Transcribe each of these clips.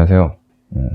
안녕하세요.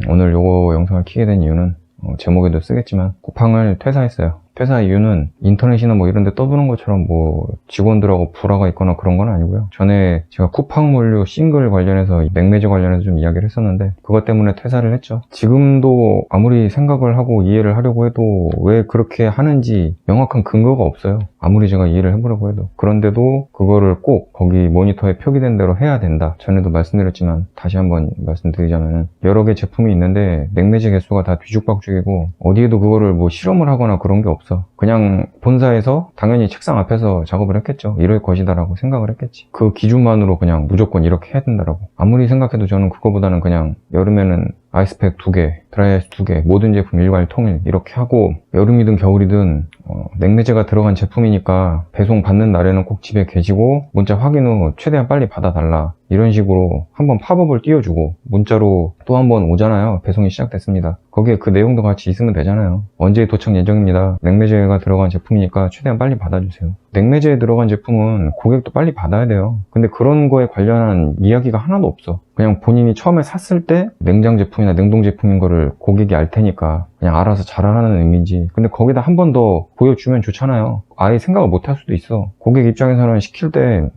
오늘 요거 영상을 키게 된 이유는 제목에도 쓰겠지만 쿠팡을 퇴사했어요. 퇴사 이유는 인터넷이나 뭐 이런 데 떠도는 것처럼 뭐 직원들하고 불화가 있거나 그런 건 아니고요. 전에 제가 쿠팡물류 싱글 관련해서 맥매저 관련해서 좀 이야기를 했었는데 그것 때문에 퇴사를 했죠. 지금도 아무리 생각을 하고 이해를 하려고 해도 왜 그렇게 하는지 명확한 근거가 없어요. 아무리 제가 이해를 해보려고 해도. 그런데도 그거를 꼭 거기 모니터에 표기된 대로 해야 된다. 전에도 말씀드렸지만 다시 한번 말씀드리자면 여러 개 제품이 있는데 맥매저 개수가 다 뒤죽박죽이고 어디에도 그거를 뭐 실험을 하거나 그런 게 없어. 그냥 본사에서 당연히 책상 앞에서 작업을 했겠죠. 이럴 것이다라고 생각을 했겠지. 그 기준만으로 그냥 무조건 이렇게 해야 된다라고. 아무리 생각해도 저는 그거보다는 그냥 여름에는 아이스팩 2개, 드라이아이스 2개, 모든 제품 일괄 통일 이렇게 하고 여름이든 겨울이든 맥매저가 들어간 제품이니까 배송 받는 날에는 꼭 집에 계시고 문자 확인 후 최대한 빨리 받아달라. 이런 식으로 한번 팝업을 띄워주고 문자로 또 한 번 오잖아요. 배송이 시작됐습니다. 거기에 그 내용도 같이 있으면 되잖아요. 언제 도착 예정입니다. 맥매저가 들어간 제품이니까 최대한 빨리 받아주세요. 맥매저에 들어간 제품은 고객도 빨리 받아야 돼요. 근데 그런 거에 관련한 이야기가 하나도 없어. 그냥 본인이 처음에 샀을 때 냉장 제품이나 냉동 제품인 거를 고객이 알 테니까 그냥 알아서 잘하라는 의미인지. 근데 거기다 한 번 더 보여주면 좋잖아요. 아예 생각을 못 할 수도 있어. 고객 입장에서는 시킬 때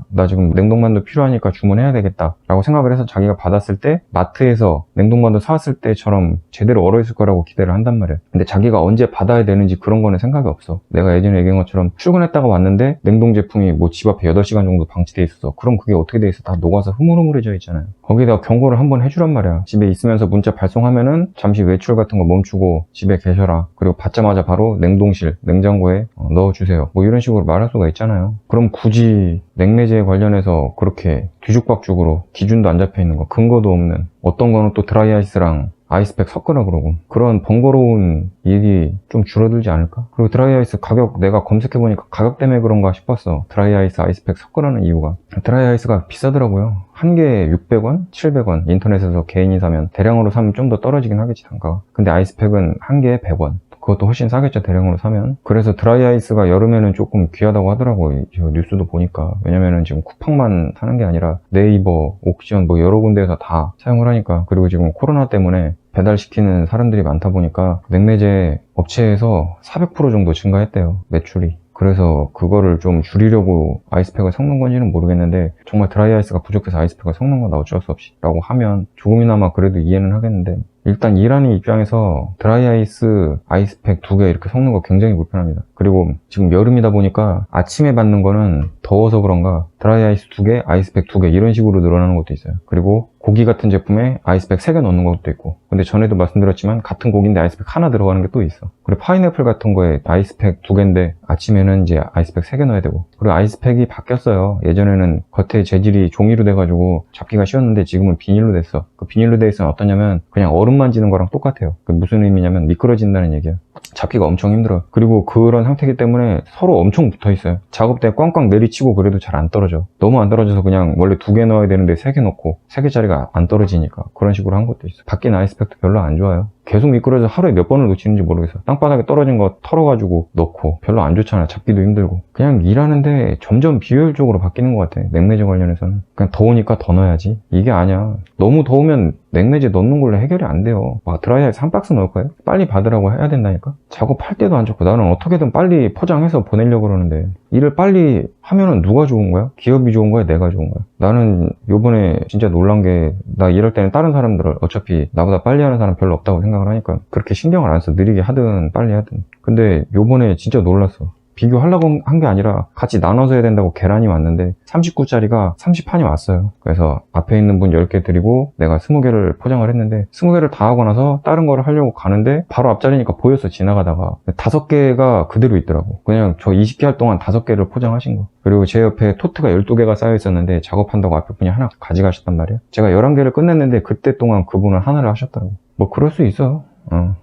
나 지금 냉동만두 필요하니까 주문해야 되겠다 라고 생각을 해서 자기가 받았을 때 마트에서 냉동만두 사왔을 때처럼 제대로 얼어있을 거라고 기대를 한단 말이야. 근데 자기가 언제 받아야 되는지 그런 거는 생각이 없어. 내가 예전에 얘기한 것처럼 출근했다가 왔는데 냉동 제품이 뭐 집 앞에 8시간 정도 방치돼 있었어. 그럼 그게 어떻게 돼 있어? 다 녹아서 흐물흐물해져 있잖아요. 거기다가 경고를 한번 해주란 말이야. 집에 있으면서 문자 발송하면은 잠시 외출 같은 거 멈추고 집에 계셔라. 그리고 받자마자 바로 냉동실, 냉장고에 넣어주세요. 뭐 이런 식으로 말할 수가 있잖아요. 그럼 굳이 맥매저에 관련해서 그렇게 뒤죽박죽으로 기준도 안 잡혀 있는 거, 근거도 없는, 어떤 거는 또 드라이아이스랑 아이스팩 섞으라 그러고 그런 번거로운 일이 좀 줄어들지 않을까? 그리고 드라이아이스 가격 내가 검색해보니까 가격 때문에 그런가 싶었어. 드라이아이스 아이스팩 섞으라는 이유가 드라이아이스가 비싸더라고요. 한 개에 600원? 700원. 인터넷에서 개인이 사면 대량으로 사면 좀 더 떨어지긴 하겠지 단가가. 근데 아이스팩은 한 개에 100원. 그것도 훨씬 싸겠죠, 대량으로 사면. 그래서 드라이아이스가 여름에는 조금 귀하다고 하더라고요. 뉴스도 보니까. 왜냐면은 지금 쿠팡만 사는 게 아니라 네이버, 옥션 뭐 여러 군데에서 다 사용을 하니까. 그리고 지금 코로나 때문에 배달시키는 사람들이 많다 보니까 맥매저 업체에서 400% 정도 증가했대요, 매출이. 그래서 그거를 좀 줄이려고 아이스팩을 섞는 건지는 모르겠는데 정말 드라이아이스가 부족해서 아이스팩을 섞는 건 어쩔 수 없이 라고 하면 조금이나마 그래도 이해는 하겠는데 일단 일하는 입장에서 드라이아이스, 아이스팩 2개 이렇게 섞는 거 굉장히 불편합니다. 그리고 지금 여름이다 보니까 아침에 받는 거는 더워서 그런가 드라이아이스 2개, 아이스팩 2개 이런 식으로 늘어나는 것도 있어요. 그리고 고기 같은 제품에 아이스팩 3개 넣는 것도 있고 근데 전에도 말씀드렸지만 같은 고기인데 아이스팩 하나 들어가는 게 또 있어. 그리고 파인애플 같은 거에 아이스팩 2개인데 아침에는 이제 아이스팩 3개 넣어야 되고 그리고 아이스팩이 바뀌었어요. 예전에는 겉에 재질이 종이로 돼가지고 잡기가 쉬웠는데 지금은 비닐로 됐어. 그 비닐로 돼 있으면 어떠냐면 그냥 얼음 만지는 거랑 똑같아요. 그 무슨 의미냐면 미끄러진다는 얘기예요. 잡기가 엄청 힘들어요. 그리고 그런 상태이기 때문에 서로 엄청 붙어 있어요. 작업 때 꽝꽝 내리치고 그래도 잘 안 떨어져. 너무 안 떨어져서 그냥 원래 2개 넣어야 되는데 3개 넣고 3개짜리가 안 떨어지니까 그런 식으로 한 것도 있어요. 바뀐 아이스팩도 별로 안 좋아요. 계속 미끄러져서 하루에 몇 번을 놓치는지 모르겠어요. 땅바닥에 떨어진 거 털어가지고 넣고 별로 안 좋잖아. 잡기도 힘들고. 그냥 일하는데 점점 비효율적으로 바뀌는 것 같아. 맥매저 관련해서는. 그냥 더우니까 더 넣어야지. 이게 아니야. 너무 더우면 맥매저 넣는 걸로 해결이 안 돼요. 드라이아이스 한 박스 넣을 거예요? 빨리 받으라고 해야 된다니까? 작업할 때도 안 좋고 나는 어떻게든 빨리 포장해서 보내려고 그러는데 일을 빨리 하면은 누가 좋은 거야? 기업이 좋은 거야? 내가 좋은 거야? 나는 요번에 진짜 놀란 게 나 일할 때는 다른 사람들을 어차피 나보다 빨리 하는 사람 별로 없다고 생각을 하니까 그렇게 신경을 안 써. 느리게 하든 빨리 하든. 근데 요번에 진짜 놀랐어. 비교하려고 한 게 아니라 같이 나눠서 해야 된다고 계란이 왔는데 39짜리가 30판이 왔어요. 그래서 앞에 있는 분 10개 드리고 내가 20개를 포장을 했는데 20개를 다 하고 나서 다른 거를 하려고 가는데 바로 앞자리니까 보였어 지나가다가 5개가 그대로 있더라고. 그냥 저 20개 할 동안 5개를 포장하신 거. 그리고 제 옆에 토트가 12개가 쌓여 있었는데 작업한다고 앞에 분이 하나 가져가셨단 말이에요. 제가 11개를 끝냈는데 그때 동안 그분은 하나를 하셨더라고. 뭐 그럴 수 있어.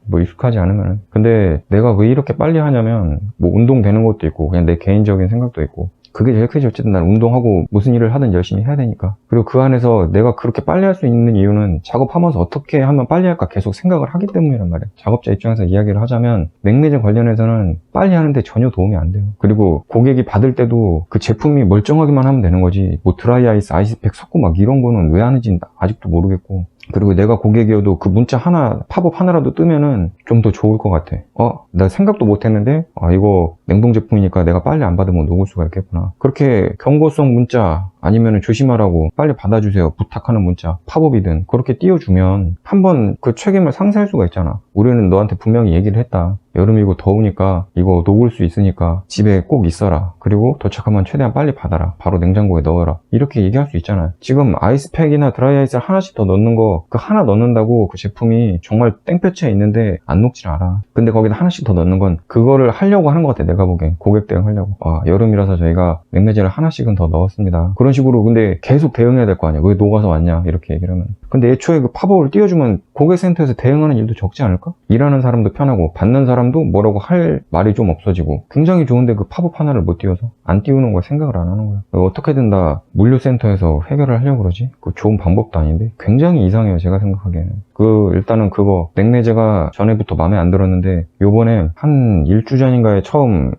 뭐 익숙하지 않으면. 근데 내가 왜 이렇게 빨리 하냐면 뭐 운동 되는 것도 있고 그냥 내 개인적인 생각도 있고 그게 제일 크지. 어쨌든 난 운동하고 무슨 일을 하든 열심히 해야 되니까. 그리고 그 안에서 내가 그렇게 빨리 할 수 있는 이유는 작업하면서 어떻게 하면 빨리 할까 계속 생각을 하기 때문이란 말이야. 작업자 입장에서 이야기를 하자면 맥매저 관련해서는 빨리 하는데 전혀 도움이 안 돼요. 그리고 고객이 받을 때도 그 제품이 멀쩡하기만 하면 되는 거지 뭐 드라이아이스, 아이스팩 섞고 막 이런 거는 왜 하는지 아직도 모르겠고 그리고 내가 고객이어도 그 문자 하나, 팝업 하나라도 뜨면은 좀 더 좋을 것 같아. 나 생각도 못 했는데, 이거 냉동 제품이니까 내가 빨리 안 받으면 녹을 수가 있겠구나. 그렇게 경고성 문자, 아니면 조심하라고 빨리 받아주세요 부탁하는 문자, 팝업이든 그렇게 띄워주면 한번 그 책임을 상쇄할 수가 있잖아. 우리는 너한테 분명히 얘기를 했다. 여름이고 더우니까 이거 녹을 수 있으니까 집에 꼭 있어라. 그리고 도착하면 최대한 빨리 받아라. 바로 냉장고에 넣어라. 이렇게 얘기할 수 있잖아요. 지금 아이스팩이나 드라이아이스를 하나씩 더 넣는 거, 그 하나 넣는다고 그 제품이 정말 땡볕에 있는데 안 녹질 않아. 근데 거기다 하나씩 더 넣는 건 그거를 하려고 하는 것 같아. 내가 보기엔 고객 대응하려고. 여름이라서 저희가 냉매제를 하나씩은 더 넣었습니다. 그런 식으로. 근데 계속 대응해야 될 거 아니야. 왜 녹아서 왔냐 이렇게 얘기를 하면. 근데 애초에 그 팝업을 띄워주면 고객센터에서 대응하는 일도 적지 않을까? 일하는 사람도 편하고 받는 사람도 뭐라고 할 말이 좀 없어지고. 굉장히 좋은데 그 팝업 하나를 못 띄워서 안 띄우는 걸 생각을 안 하는 거야. 어떻게든 다 물류센터에서 해결을 하려고 그러지? 그 좋은 방법도 아닌데 굉장히 이상해요. 제가 생각하기에는. 일단은 그거 냉매제가 전에부터 마음에 안 들었는데 요번에 한 일주 전인가에 처음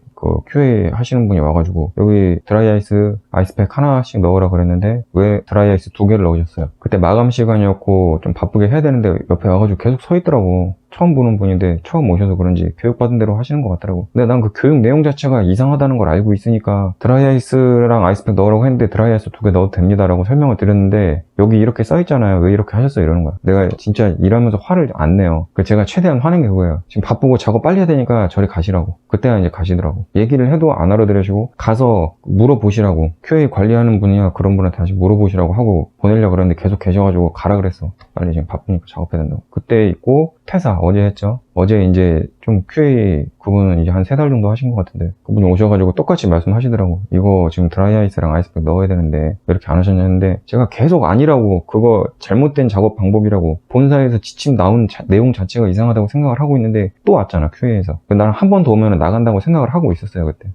QA 하시는 분이 와가지고 여기 드라이아이스 아이스팩 하나씩 넣으라 그랬는데 왜 드라이아이스 2개를 넣으셨어요? 그때 마감 시간이었고 좀 바쁘게 해야 되는데 옆에 와가지고 계속 서 있더라고. 처음 보는 분인데 처음 오셔서 그런지 교육받은 대로 하시는 것 같더라고. 근데 난 그 교육 내용 자체가 이상하다는 걸 알고 있으니까 드라이아이스랑 아이스팩 넣으라고 했는데 드라이아이스 2개 넣어도 됩니다라고 설명을 드렸는데 여기 이렇게 써있잖아요. 왜 이렇게 하셨어요? 이러는 거야. 내가 진짜 일하면서 화를 안 내요. 제가 최대한 화낸 게 그거예요. 지금 바쁘고 작업 빨리 해야 되니까 저리 가시라고. 그때야 이제 가시더라고. 얘기를 해도 안 알아들으시고 가서 물어보시라고. QA 관리하는 분이야 그런 분한테 다시 물어보시라고 하고 보내려고 그랬는데 계속 계셔가지고 가라 그랬어. 빨리 지금 바쁘니까 작업해야 된다고. 그때 있고 퇴사 어제 했죠. 어제 이제 좀 QA 그분은 이제 한 3달 정도 하신 것 같은데 그분이 오셔가지고 똑같이 말씀하시더라고. 이거 지금 드라이아이스랑 아이스팩 넣어야 되는데 왜 이렇게 안 하셨냐 했는데 제가 계속 아니라고, 그거 잘못된 작업 방법이라고, 본사에서 지침 나온 내용 자체가 이상하다고 생각을 하고 있는데 또 왔잖아 QA에서. 나는 한 번 더 오면 나간다고 생각을 하고 있었어요 그때.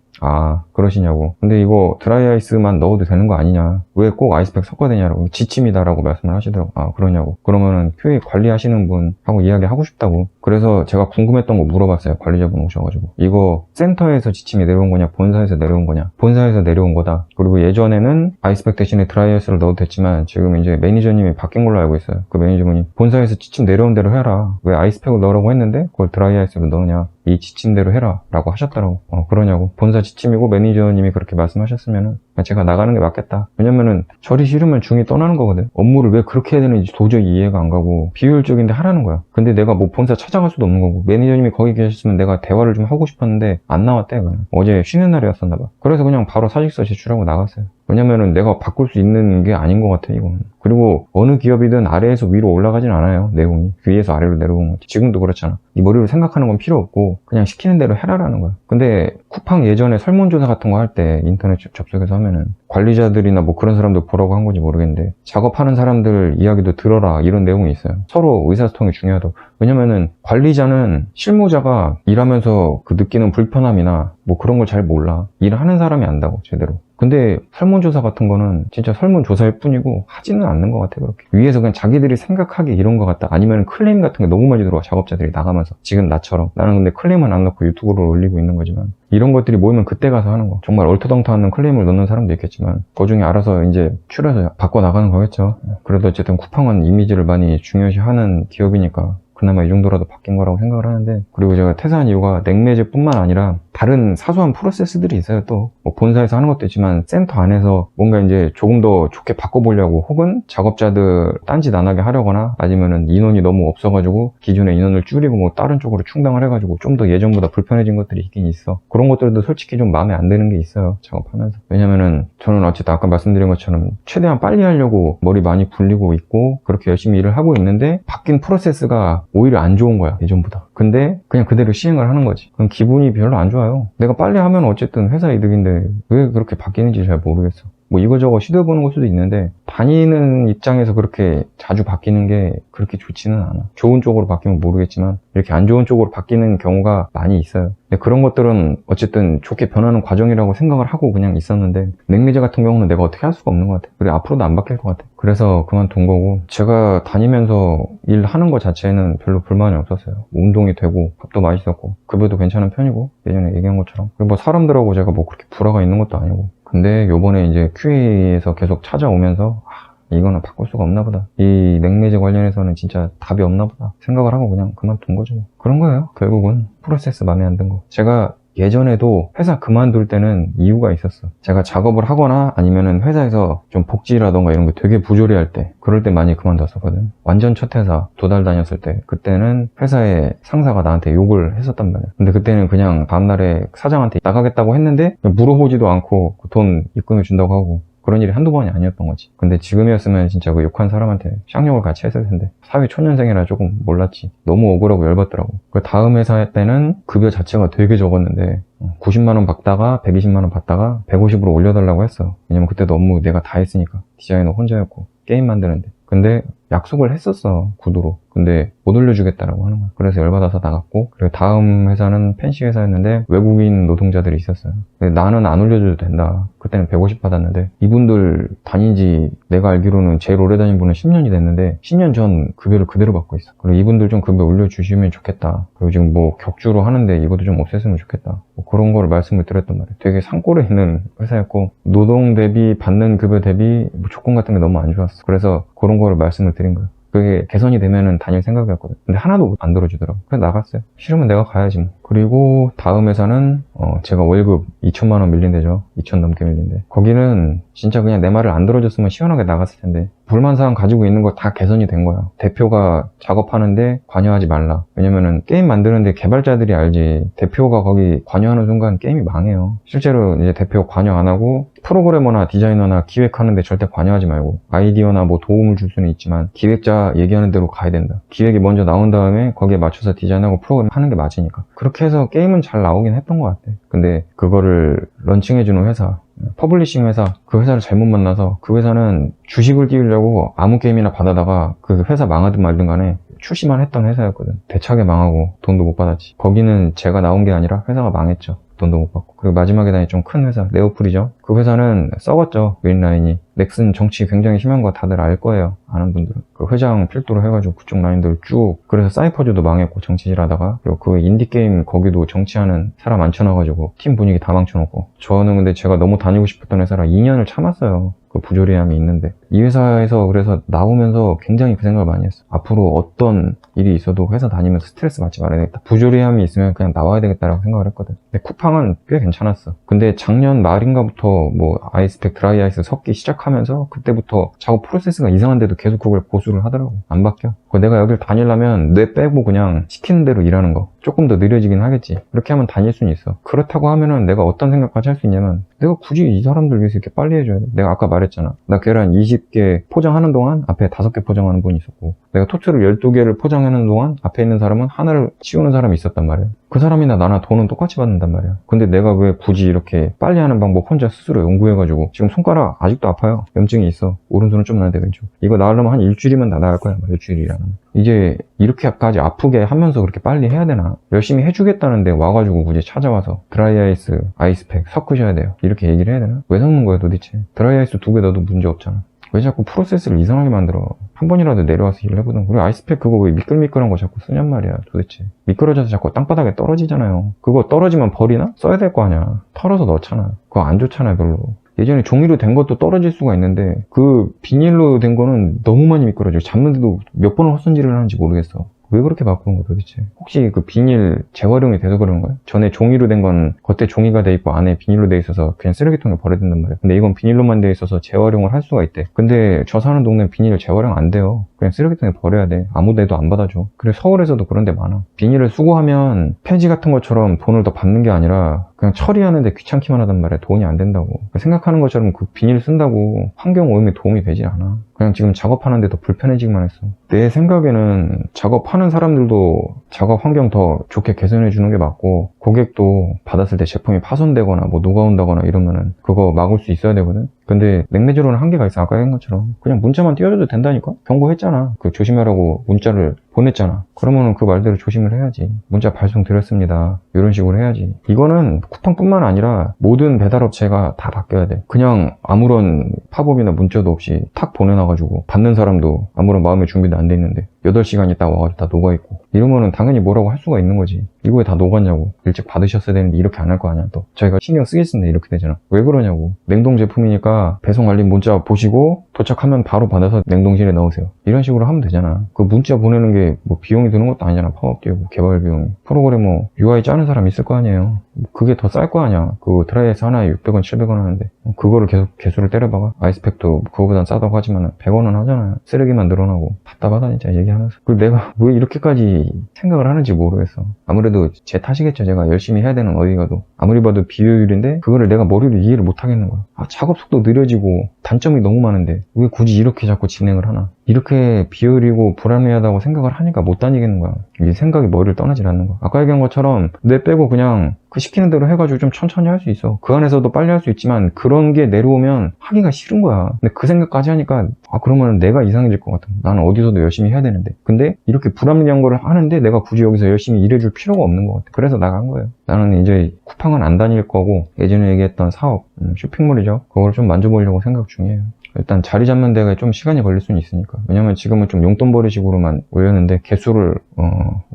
그러시냐고. 근데 이거 드라이아이스만 넣어도 되는 거 아니냐, 왜 꼭 아이스팩 섞어야 되냐고, 지침이다라고 말씀을 하시더라고. 그러냐고. 그러면은 QA 관리하시는 분하고 이야기하고 싶다고. 그래서 제가 궁금했던 거 물어봤어요. 관리자분 오셔가지고 이거 센터에서 지침이 내려온 거냐 본사에서 내려온 거냐. 본사에서 내려온 거다. 그리고 예전에는 아이스팩 대신에 드라이아이스를 넣어도 됐지만 지금 이제 매니저님이 바뀐 걸로 알고 있어요. 그 매니저분이 본사에서 지침 내려온 대로 해라, 왜 아이스팩을 넣으라고 했는데 그걸 드라이아이스로 넣으냐, 이 지침대로 해라 라고 하셨더라고. 그러냐고. 본사 지침이고 매니저님이 그렇게 말씀하셨으면은 제가 나가는 게 맞겠다. 왜냐면은 저리 싫으면 중이 떠나는 거거든. 업무를 왜 그렇게 해야 되는지 도저히 이해가 안 가고 비효율적인데 하라는 거야. 근데 내가 뭐 본사 찾아갈 수도 없는 거고, 매니저님이 거기 계셨으면 내가 대화를 좀 하고 싶었는데 안 나왔대. 그냥 어제 쉬는 날이었었나 봐. 그래서 그냥 바로 사직서 제출하고 나갔어요. 왜냐면은 내가 바꿀 수 있는 게 아닌 것 같아 이건. 그리고 어느 기업이든 아래에서 위로 올라가진 않아요. 내용이 위에서 아래로 내려오는 거지. 지금도 그렇잖아. 네 머리로 생각하는 건 필요 없고 그냥 시키는 대로 해라라는 거야. 근데 쿠팡 예전에 설문조사 같은 거 할 때 인터넷 접속해서 하면은 관리자들이나 뭐 그런 사람들 보라고 한 건지 모르겠는데 작업하는 사람들 이야기도 들어라 이런 내용이 있어요. 서로 의사소통이 중요하다고. 왜냐면은 관리자는 실무자가 일하면서 그 느끼는 불편함이나 뭐 그런 걸 잘 몰라. 일하는 사람이 안다고 제대로. 근데 설문조사 같은 거는 진짜 설문조사일 뿐이고 하지는 않는 것 같아. 그렇게 위에서 그냥 자기들이 생각하기 이런 것 같다, 아니면 클레임 같은 게 너무 많이 들어와. 작업자들이 나가면서 지금 나처럼. 나는 근데 클레임은 안 넣고 유튜브로 올리고 있는 거지만 이런 것들이 모이면 그때 가서 하는 거. 정말 얼토당토 않는 클레임을 넣는 사람도 있겠지만 그 중에 알아서 이제 추려서 바꿔 나가는 거겠죠. 그래도 어쨌든 쿠팡은 이미지를 많이 중요시하는 기업이니까 그나마 이 정도라도 바뀐 거라고 생각을 하는데, 그리고 제가 퇴사한 이유가 냉매제뿐만 아니라 다른 사소한 프로세스들이 있어요. 또 뭐 본사에서 하는 것도 있지만 센터 안에서 뭔가 이제 조금 더 좋게 바꿔보려고, 혹은 작업자들 딴짓 안 하게 하려거나, 아니면은 인원이 너무 없어가지고 기존의 인원을 줄이고 뭐 다른 쪽으로 충당을 해가지고 좀 더 예전보다 불편해진 것들이 있긴 있어. 그런 것들도 솔직히 좀 마음에 안 드는 게 있어요, 작업하면서. 왜냐면은 저는 어쨌든 아까 말씀드린 것처럼 최대한 빨리 하려고 머리 많이 굴리고 있고 그렇게 열심히 일을 하고 있는데 바뀐 프로세스가 오히려 안 좋은 거야, 예전보다. 근데 그냥 그대로 시행을 하는 거지. 그럼 기분이 별로 안 좋아요. 내가 빨리 하면 어쨌든 회사 이득인데 왜 그렇게 바뀌는지 잘 모르겠어. 뭐 이거저거 시도해보는 걸 수도 있는데 다니는 입장에서 그렇게 자주 바뀌는 게 그렇게 좋지는 않아. 좋은 쪽으로 바뀌면 모르겠지만 이렇게 안 좋은 쪽으로 바뀌는 경우가 많이 있어요. 근데 그런 것들은 어쨌든 좋게 변하는 과정이라고 생각을 하고 그냥 있었는데, 냉매제 같은 경우는 내가 어떻게 할 수가 없는 것 같아. 그리고 앞으로도 안 바뀔 것 같아. 그래서 그만둔 거고, 제가 다니면서 일하는 것 자체는 별로 불만이 없었어요. 운동이 되고 밥도 맛있었고 급여도 괜찮은 편이고, 예전에 얘기한 것처럼. 그리고 뭐 사람들하고 제가 뭐 그렇게 불화가 있는 것도 아니고. 근데 요번에 이제 QA에서 계속 찾아오면서 이거는 바꿀 수가 없나 보다. 이 냉매제 관련해서는 진짜 답이 없나 보다 생각을 하고 그냥 그만둔 거죠. 그런 거예요. 결국은 프로세스 마음에 안 든 거. 제가 예전에도 회사 그만둘 때는 이유가 있었어. 제가 작업을 하거나 아니면은 회사에서 좀 복지라던가 이런 게 되게 부조리할 때, 그럴 때 많이 그만뒀었거든. 완전 첫 회사 2달 다녔을 때, 그때는 회사의 상사가 나한테 욕을 했었단 말이야. 근데 그때는 그냥 다음날에 사장한테 나가겠다고 했는데 물어보지도 않고 돈 입금해 준다고 하고, 그런 일이 한두 번이 아니었던 거지. 근데 지금이었으면 진짜 그 욕한 사람한테 쌍욕을 같이 했을 텐데, 사회 초년생이라 조금 몰랐지. 너무 억울하고 열받더라고. 그 다음 회사 때는 급여 자체가 되게 적었는데 90만원 받다가 120만원 받다가 150으로 올려달라고 했어. 왜냐면 그때도 업무 내가 다 했으니까. 디자이너 혼자였고 게임 만드는데. 근데 약속을 했었어, 구두로. 근데 못 올려주겠다라고 하는 거야. 그래서 열받아서 나갔고, 그리고 다음 회사는 펜시 회사였는데 외국인 노동자들이 있었어요. 근데 나는 안 올려줘도 된다. 그때는 150 받았는데, 이분들 다닌 지 내가 알기로는 제일 오래 다닌 분은 10년이 됐는데 10년 전 급여를 그대로 받고 있어. 그리고 이분들 좀 급여 올려주시면 좋겠다. 그리고 지금 뭐 격주로 하는데 이것도 좀 없앴으면 좋겠다. 뭐 그런 거를 말씀을 드렸단 말이에요. 되게 산골에 있는 회사였고, 노동 대비 받는 급여 대비 뭐 조건 같은 게 너무 안 좋았어. 그래서 그런 거를 말씀을 드린 거예요. 그게 개선이 되면은 다닐 생각이었거든. 근데 하나도 안 들어주더라고. 그래서 나갔어요. 싫으면 내가 가야지 뭐. 그리고 다음 회사는 제가 월급 2천만 원 밀린대죠. 2천 넘게 밀린대. 거기는 진짜 그냥 내 말을 안 들어줬으면 시원하게 나갔을 텐데, 불만사항 가지고 있는 거 다 개선이 된 거야. 대표가 작업하는데 관여하지 말라. 왜냐면은 게임 만드는데 개발자들이 알지. 대표가 거기 관여하는 순간 게임이 망해요. 실제로 이제 대표 관여 안 하고 프로그래머나 디자이너나 기획하는데 절대 관여하지 말고, 아이디어나 뭐 도움을 줄 수는 있지만 기획자 얘기하는 대로 가야 된다. 기획이 먼저 나온 다음에 거기에 맞춰서 디자인하고 프로그램 하는 게 맞으니까. 그렇게 해서 게임은 잘 나오긴 했던 것 같아. 근데 그거를 런칭해주는 회사, 퍼블리싱 회사, 그 회사를 잘못 만나서, 그 회사는 주식을 띄우려고 아무 게임이나 받아다가 그 회사 망하든 말든 간에 출시만 했던 회사였거든. 대차게 망하고 돈도 못 받았지. 거기는 제가 나온 게 아니라 회사가 망했죠. 돈도 못 받고. 그리고 마지막에 다닌 좀 큰 회사, 네오플이죠. 그 회사는 썩었죠, 메인라인이. 넥슨 정치 굉장히 심한 거 다들 알 거예요, 아는 분들은. 그 회장 필두로 해가지고 그쪽 라인들 쭉. 그래서 사이퍼즈도 망했고, 정치질 하다가. 그리고 그 인디게임 거기도 정치하는 사람 앉혀놔가지고 팀 분위기 다 망쳐놓고. 저는 근데 제가 너무 다니고 싶었던 회사라 2년을 참았어요. 그 부조리함이 있는데. 이 회사에서 그래서 나오면서 굉장히 그 생각을 많이 했어. 앞으로 어떤 일이 있어도 회사 다니면서 스트레스 받지 말아야 되겠다. 부조리함이 있으면 그냥 나와야 되겠다라고 생각을 했거든. 근데 쿠팡은 꽤 괜찮았어. 근데 작년 말인가부터 뭐 아이스팩, 드라이 아이스 섞기 시작하면서 그때부터 작업 프로세스가 이상한데도 계속 그걸 고수를 하더라고. 안 바뀌어. 내가 여길 다니려면 뇌 빼고 그냥 시키는 대로 일하는 거. 조금 더 느려지긴 하겠지. 그렇게 하면 다닐 수는 있어. 그렇다고 하면은 내가 어떤 생각까지 할 수 있냐면, 내가 굳이 이 사람들 위해서 이렇게 빨리 해줘야 돼? 내가 아까 말했잖아. 나 계란 20개 포장하는 동안 앞에 5개 포장하는 분이 있었고, 내가 토트를 12개를 포장하는 동안 앞에 있는 사람은 하나를 치우는 사람이 있었단 말이야. 그 사람이나 나나 돈은 똑같이 받는단 말이야. 근데 내가 왜 굳이 이렇게 빨리 하는 방법 혼자 스스로 연구해가지고, 지금 손가락 아직도 아파요. 염증이 있어. 오른손은 좀 나는데 왼쪽. 이거 나으려면 한 일주일이면 다 나을 거야. 일주일이라는. 이제 이렇게까지 아프게 하면서 그렇게 빨리 해야 되나? 열심히 해주겠다는데 와가지고 굳이 찾아와서 드라이 아이스, 아이스팩 섞으셔야 돼요. 이렇게 얘기를 해야 되나? 왜 섞는 거야 도대체? 드라이 아이스 2개 넣어도 문제 없잖아. 왜 자꾸 프로세스를 이상하게 만들어? 한 번이라도 내려와서 일을 해보던. 그리고 아이스팩 그거 왜 미끌미끌한 거 자꾸 쓰냔 말이야 도대체. 미끄러져서 자꾸 땅바닥에 떨어지잖아요. 그거 떨어지면 버리나? 써야 될 거 아니야. 털어서 넣잖아. 그거 안 좋잖아요 별로. 예전에 종이로 된 것도 떨어질 수가 있는데, 그 비닐로 된 거는 너무 많이 미끄러져. 잡는데도 몇 번을 헛손질을 하는지 모르겠어. 왜 그렇게 바꾸는 거야 도대체? 혹시 그 비닐 재활용이 돼서 그러는 거야? 전에 종이로 된 건 겉에 종이가 돼 있고 안에 비닐로 돼 있어서 그냥 쓰레기통에 버려야 된단 말이야. 근데 이건 비닐로만 돼 있어서 재활용을 할 수가 있대. 근데 저 사는 동네는 비닐 재활용 안 돼요. 그냥 쓰레기통에 버려야 돼. 아무 데도 안 받아줘. 그래 서울에서도 그런 데 많아. 비닐을 수거하면 폐지 같은 것처럼 돈을 더 받는 게 아니라 그냥 처리하는데 귀찮기만 하단 말이야. 돈이 안 된다고. 생각하는 것처럼 그 비닐 쓴다고 환경 오염에 도움이 되지 않아. 그냥 지금 작업하는데 더 불편해지기만 했어. 내 생각에는 작업하는 사람들도 작업 환경 더 좋게 개선해 주는 게 맞고, 고객도 받았을 때 제품이 파손되거나 뭐 녹아온다거나 이러면은 그거 막을 수 있어야 되거든. 근데 냉매주로는 한계가 있어. 아까 한 것처럼 그냥 문자만 띄워줘도 된다니까. 경고했잖아. 그 조심하라고 문자를 보냈잖아. 그러면은 그 말대로 조심을 해야지. 문자 발송 드렸습니다. 이런 식으로 해야지. 이거는 쿠팡뿐만 아니라 모든 배달업체가 다 바뀌어야 돼. 그냥 아무런 팝업이나 문자도 없이 탁 보내놔가지고 받는 사람도 아무런 마음의 준비도 안 돼 있는데 8시간 있다 와가지고 다 녹아있고 이러면은 당연히 뭐라고 할 수가 있는 거지. 이거 왜 다 녹았냐고. 일찍 받으셨어야 되는데 이렇게 안 할 거 아니야. 또 저희가 신경 쓰겠습니다 이렇게 되잖아. 왜 그러냐고. 냉동 제품이니까 배송 알림 문자 보시고 도착하면 바로 받아서 냉동실에 넣으세요. 이런 식으로 하면 되잖아. 그 문자 보내는 게 뭐 비용이 드는 것도 아니잖아. 팝업 뛰고 개발 비용이. 프로그래머 뭐 UI 짜는 사람 있을 거 아니에요. 그게 더 쌀 거 아니야. 그 드라이에서 하나에 600원 700원 하는데 그거를 계속 개수를 때려박아. 아이스팩도 그거보단 싸다고 하지만 100원은 하잖아요. 쓰레기만 늘어나고 답답하다 진짜 얘기하면서. 그리고 내가 왜 이렇게까지 생각을 하는지 모르겠어. 아무래도 제 탓이겠죠. 제가 열심히 해야 되는 어디 가도. 아무리 봐도 비효율인데 그거를 내가 머리로 이해를 못 하겠는 거야. 작업 속도 느려지고 단점이 너무 많은데 왜 굳이 이렇게 자꾸 진행을 하나. 이렇게 비효율이고 불합리하다고 생각을 하니까 못 다니겠는 거야. 이게 생각이 머리를 떠나질 않는 거야. 아까 얘기한 것처럼 내 빼고 그냥 그 시키는 대로 해가지고 좀 천천히 할 수 있어. 그 안에서도 빨리 할 수 있지만 그런 게 내려오면 하기가 싫은 거야. 근데 그 생각까지 하니까 그러면 내가 이상해질 것 같아. 나는 어디서도 열심히 해야 되는데. 근데 이렇게 불합리한 거를 하는데 내가 굳이 여기서 열심히 일해줄 필요가 없는 것 같아. 그래서 나간 거예요. 나는 이제 쿠팡은 안 다닐 거고 예전에 얘기했던 사업, 쇼핑몰이죠. 그걸 좀 만져보려고 생각 중이에요. 일단 자리 잡는 데가 좀 시간이 걸릴 수는 있으니까. 왜냐면 지금은 좀 용돈벌이식으로만 올렸는데 개수를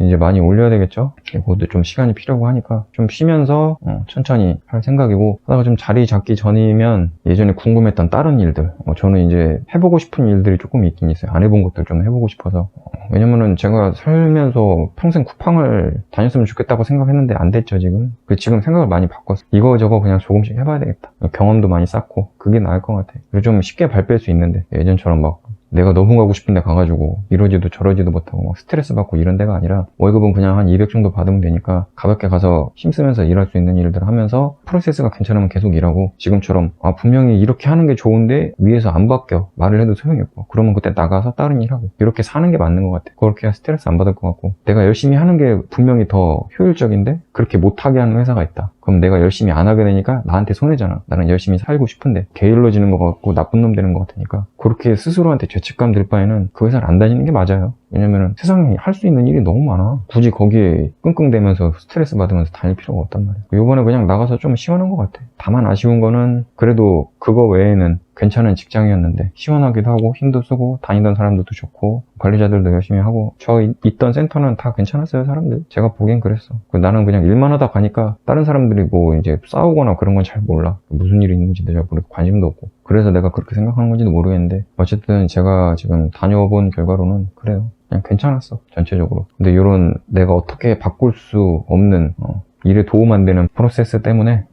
이제 많이 올려야 되겠죠. 그것도 좀 시간이 필요하고 하니까 좀 쉬면서 천천히 할 생각이고, 하다가 좀 자리 잡기 전이면 예전에 궁금했던 다른 일들, 저는 이제 해보고 싶은 일들이 조금 있긴 있어요. 안 해본 것들 좀 해보고 싶어서. 왜냐면은 제가 살면서 평생 쿠팡을 다녔으면 좋겠다고 생각했는데 안 됐죠 지금. 지금 생각을 많이 바꿨어. 이거저거 그냥 조금씩 해봐야 되겠다. 경험도 많이 쌓고 그게 나을 것 같아. 그리고 좀 쉽게 발 뺄 수 있는데, 예전처럼 막 내가 너무 가고 싶은데 가가지고 이러지도 저러지도 못하고 막 스트레스 받고 이런 데가 아니라, 월급은 그냥 한 200 정도 받으면 되니까 가볍게 가서 힘쓰면서 일할 수 있는 일들을 하면서 프로세스가 괜찮으면 계속 일하고, 지금처럼 분명히 이렇게 하는 게 좋은데 위에서 안 바뀌어 말을 해도 소용이 없고, 그러면 그때 나가서 다른 일하고 이렇게 사는 게 맞는 것 같아. 그렇게 해야 스트레스 안 받을 것 같고, 내가 열심히 하는 게 분명히 더 효율적인데 그렇게 못하게 하는 회사가 있다. 그럼 내가 열심히 안 하게 되니까 나한테 손해잖아. 나는 열심히 살고 싶은데 게을러지는 것 같고 나쁜 놈 되는 것 같으니까, 그렇게 스스로한테 죄책감 들 바에는 그 회사를 안 다니는 게 맞아요. 왜냐면은 세상에 할 수 있는 일이 너무 많아. 굳이 거기에 끙끙대면서 스트레스 받으면서 다닐 필요가 없단 말이야. 요번에 그냥 나가서 좀 시원한 것 같아. 다만 아쉬운 거는 그래도 그거 외에는 괜찮은 직장이었는데, 시원하기도 하고 힘도 쓰고 다니던 사람들도 좋고 관리자들도 열심히 하고, 저 있던 센터는 다 괜찮았어요. 사람들 제가 보기엔 그랬어. 나는 그냥 일만 하다 가니까 다른 사람들이 뭐 이제 싸우거나 그런 건 잘 몰라. 무슨 일이 있는지도 잘 모르고 관심도 없고, 그래서 내가 그렇게 생각하는 건지도 모르겠는데, 어쨌든 제가 지금 다녀본 결과로는 그래요. 그냥 괜찮았어 전체적으로. 근데 이런 내가 어떻게 바꿀 수 없는 일에 도움 안 되는 프로세스 때문에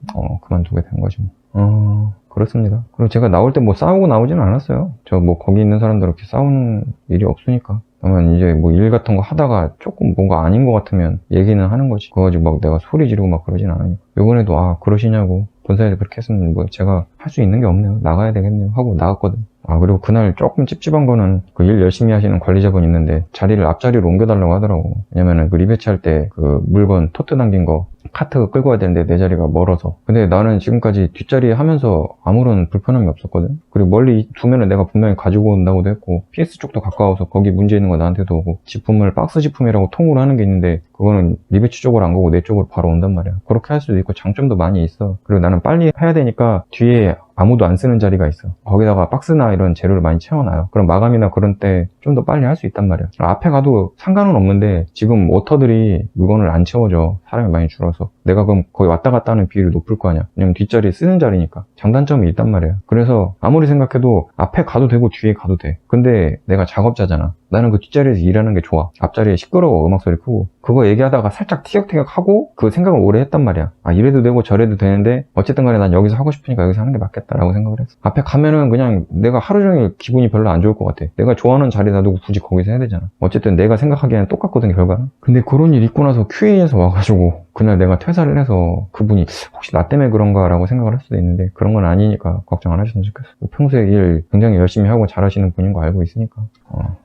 그만두게 된 거지 뭐. 그렇습니다. 그리고 제가 나올 때 뭐 싸우고 나오지는 않았어요. 저 뭐 거기 있는 사람들 이렇게 싸우는 일이 없으니까. 다만 이제 뭐 일 같은 거 하다가 조금 뭔가 아닌 것 같으면 얘기는 하는 거지. 그거 가지고 막 내가 소리 지르고 막 그러진 않으니까. 요번에도 그러시냐고, 본사에서 그렇게 했으면 뭐 제가 할 수 있는 게 없네요. 나가야 되겠네요 하고 나갔거든. 그리고 그날 조금 찝찝한 거는, 그 일 열심히 하시는 관리자분 있는데 자리를 앞자리로 옮겨달라고 하더라고. 왜냐면은 그 리배치할 때 그 물건 토트 담긴 거 카트 끌고 와야 되는데 내 자리가 멀어서. 근데 나는 지금까지 뒷자리 하면서 아무런 불편함이 없었거든. 그리고 멀리 두면은 내가 분명히 가지고 온다고도 했고, PS 쪽도 가까워서 거기 문제 있는 거 나한테도 오고, 지품을 박스 지품이라고 통으로 하는 게 있는데 그거는 리배치 쪽으로 안 가고 내 쪽으로 바로 온단 말이야. 그렇게 할 수도 있고 장점도 많이 있어. 그리고 나는 빨리 해야 되니까 뒤에 아무도 안 쓰는 자리가 있어. 거기다가 박스나 이런 재료를 많이 채워놔요. 그럼 마감이나 그런 때 좀 더 빨리 할 수 있단 말이야. 앞에 가도 상관은 없는데 지금 워터들이 물건을 안 채워줘. 사람이 많이 줄어서. 내가 그럼 거기 왔다 갔다 하는 비율이 높을 거 아니야. 왜냐면 뒷자리에 쓰는 자리니까. 장단점이 있단 말이야. 그래서 아무리 생각해도 앞에 가도 되고 뒤에 가도 돼. 근데 내가 작업자잖아. 나는 그 뒷자리에서 일하는 게 좋아. 앞자리에 시끄러워, 음악 소리 크고. 그거 얘기하다가 살짝 티격태격 하고 그 생각을 오래 했단 말이야. 이래도 되고 저래도 되는데 어쨌든 간에 난 여기서 하고 싶으니까 여기서 하는 게 맞겠다라고 생각을 했어. 앞에 가면은 그냥 내가 하루 종일 기분이 별로 안 좋을 것 같아. 내가 좋아하는 자리 놔두고 굳이 거기서 해야 되잖아. 어쨌든 내가 생각하기에는 똑같거든, 결과는. 근데 그런 일 있고 나서 QA에서 와가지고 그날 내가 퇴사를 해서 그분이 혹시 나 때문에 그런가 라고 생각을 할 수도 있는데, 그런 건 아니니까 걱정 안 하셨으면 좋겠어. 평소에 일 굉장히 열심히 하고 잘하시는 분인 거 알고 있으니까.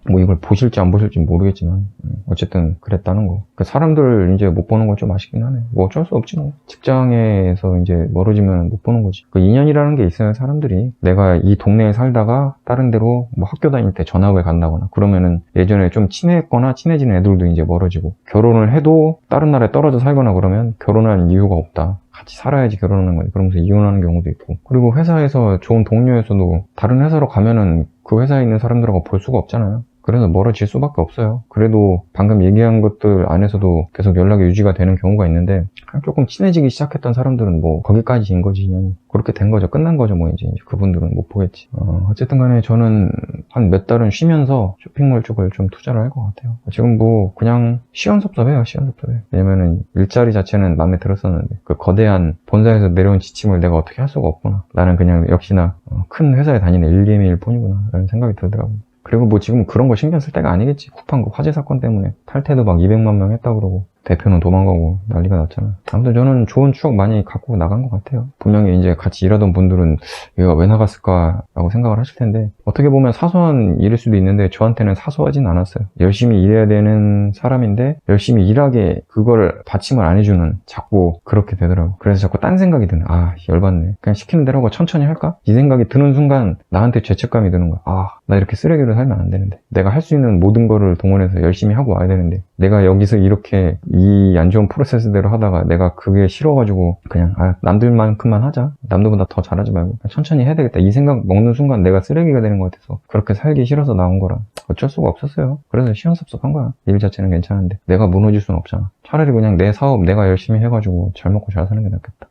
뭐 이걸 보실지 안 보실지 모르겠지만 어쨌든 그랬다는 거. 그 사람들 이제 못 보는 건 좀 아쉽긴 하네. 뭐 어쩔 수 없지 뭐. 직장에서 이제 멀어지면 못 보는 거지. 그 인연이라는 게 있어요, 사람들이. 내가 이 동네에 살다가 다른 데로 뭐 학교 다닐 때 전학을 간다거나 그러면은 예전에 좀 친했거나 친해지는 애들도 이제 멀어지고, 결혼을 해도 다른 나라에 떨어져 살거나 그러면 결혼할 이유가 없다. 같이 살아야지 결혼하는 거지. 그러면서 이혼하는 경우도 있고. 그리고 회사에서 좋은 동료에서도 다른 회사로 가면은 그 회사에 있는 사람들하고 볼 수가 없잖아요. 그래서 멀어질 수밖에 없어요. 그래도 방금 얘기한 것들 안에서도 계속 연락이 유지가 되는 경우가 있는데, 조금 친해지기 시작했던 사람들은 뭐 거기까지인 거지, 인연이. 그렇게 된 거죠. 끝난 거죠, 뭐 이제 그분들은 못 보겠지. 어쨌든 간에 저는 한 몇 달은 쉬면서 쇼핑몰 쪽을 좀 투자를 할 것 같아요. 지금 뭐 그냥 시원섭섭해요, 시원섭섭해. 왜냐면은 일자리 자체는 마음에 들었었는데 그 거대한 본사에서 내려온 지침을 내가 어떻게 할 수가 없구나. 나는 그냥 역시나 큰 회사에 다니는 1개미일 뿐이구나 라는 생각이 들더라고요. 그리고 뭐 지금 그런 거 신경 쓸 때가 아니겠지. 쿠팡 그 화재 사건 때문에 탈퇴도 막 200만 명 했다고 그러고 대표는 도망가고 난리가 났잖아. 아무튼 저는 좋은 추억 많이 갖고 나간 것 같아요. 분명히 이제 같이 일하던 분들은 얘가 왜 나갔을까라고 생각을 하실 텐데, 어떻게 보면 사소한 일일 수도 있는데 저한테는 사소하진 않았어요. 열심히 일해야 되는 사람인데 열심히 일하게 그거를 받침을 안 해주는, 자꾸 그렇게 되더라고. 그래서 자꾸 딴 생각이 드는, 열받네. 그냥 시키는 대로 하고 천천히 할까? 이 생각이 드는 순간 나한테 죄책감이 드는 거야. 나 이렇게 쓰레기로 살면 안 되는데, 내가 할 수 있는 모든 거를 동원해서 열심히 하고 와야 되는데, 내가 여기서 이렇게 이 안 좋은 프로세스대로 하다가 내가 그게 싫어가지고 그냥 남들만큼만 하자, 남들보다 더 잘하지 말고 천천히 해야 되겠다, 이 생각 먹는 순간 내가 쓰레기가 되는 것 같아서 그렇게 살기 싫어서 나온 거라 어쩔 수가 없었어요. 그래서 시원섭섭한 거야. 일 자체는 괜찮은데 내가 무너질 수는 없잖아. 차라리 그냥 내 사업 내가 열심히 해가지고 잘 먹고 잘 사는 게 낫겠다.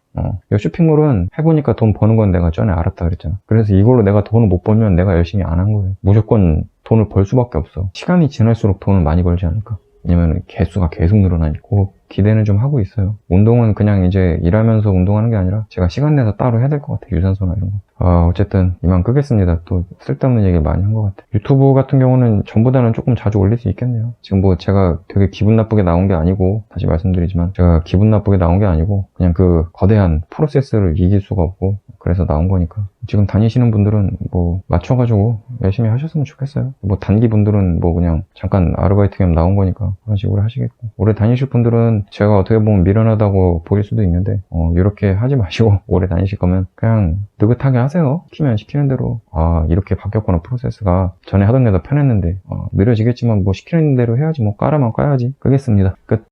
이 쇼핑몰은 해보니까 돈 버는 건 내가 전에 알았다 그랬잖아. 그래서 이걸로 내가 돈을 못 벌면 내가 열심히 안 한 거예요. 무조건 돈을 벌 수밖에 없어. 시간이 지날수록 돈을 많이 벌지 않을까? 왜냐면 개수가 계속 늘어나니까. 기대는 좀 하고 있어요. 운동은 그냥 이제 일하면서 운동하는 게 아니라 제가 시간 내서 따로 해야 될 것 같아요. 유산소나 이런 거. 어쨌든 이만 끄겠습니다. 또 쓸데없는 얘기 많이 한 것 같아요. 유튜브 같은 경우는 전보다는 조금 자주 올릴 수 있겠네요. 지금 뭐 제가 되게 기분 나쁘게 나온 게 아니고, 다시 말씀드리지만 제가 기분 나쁘게 나온 게 아니고 그냥 그 거대한 프로세스를 이길 수가 없고 그래서 나온 거니까. 지금 다니시는 분들은 뭐 맞춰가지고 열심히 하셨으면 좋겠어요. 뭐 단기 분들은 뭐 그냥 잠깐 아르바이트 겸 나온 거니까 그런 식으로 하시겠고, 오래 다니실 분들은 제가 어떻게 보면 미련하다고 보일 수도 있는데 이렇게 하지 마시고 오래 다니실 거면 그냥 느긋하게 하세요. 시키면 시키는 대로. 이렇게 바뀌었구나, 프로세스가. 전에 하던 게 더 편했는데 느려지겠지만 뭐 시키는 대로 해야지, 뭐 까라만 까야지. 끄겠습니다. 끝.